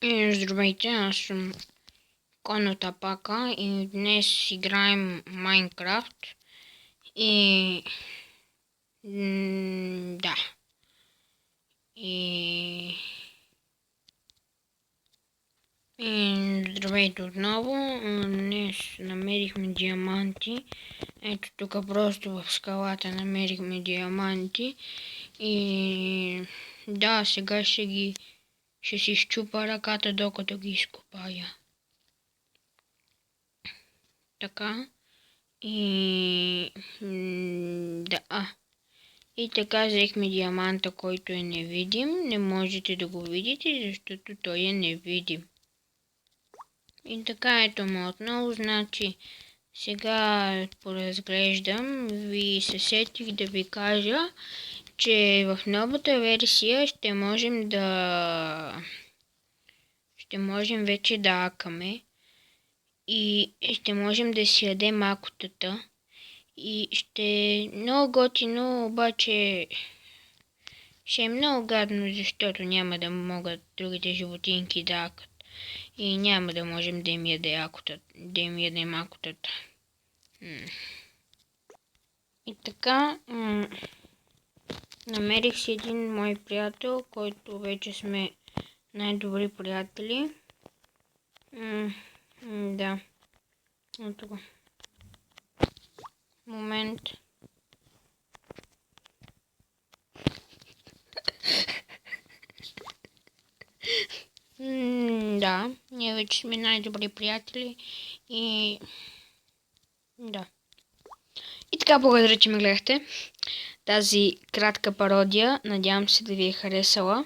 Здравейте, аз съм Коно Тапака и днес играем Майнкрафт и да. И здравейте отново. Днес намерихме диаманти. Ето тук просто в скалата намерихме диаманти и да, сега ще си щупа ръката докато ги изкопая. Така. И да. И така взехме диаманта, който е невидим. Не можете да го видите, защото той е невидим. И така ето му отново, значи сега поразглеждам. Ви се сетих да ви кажа, че в новата версия ще можем вече да акаме. И ще можем да си ядем акутата. И ще е много готино, обаче ще е много гадно, защото няма да могат другите животинки да акат. И няма да можем да им ядем акутата. И така, намерих си един мой приятел, който вече сме най-добри приятели. Да. Ето го. Момент. Да, ние вече сме най-добри приятели и да. И така, благодаря, че ме гледахте тази кратка пародия. Надявам се да ви е харесала.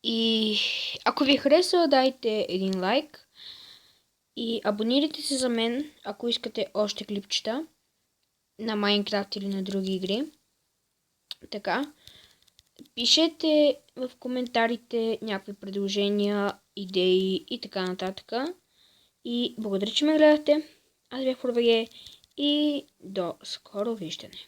И ако ви е харесала, дайте един лайк. И абонирайте се за мен, ако искате още клипчета на Майнкрафт или на други игри. Така. Пишете в коментарите някакви предложения, идеи и така нататък. И благодаря, че ме гледахте. Аз бях Провере и до скоро виждане.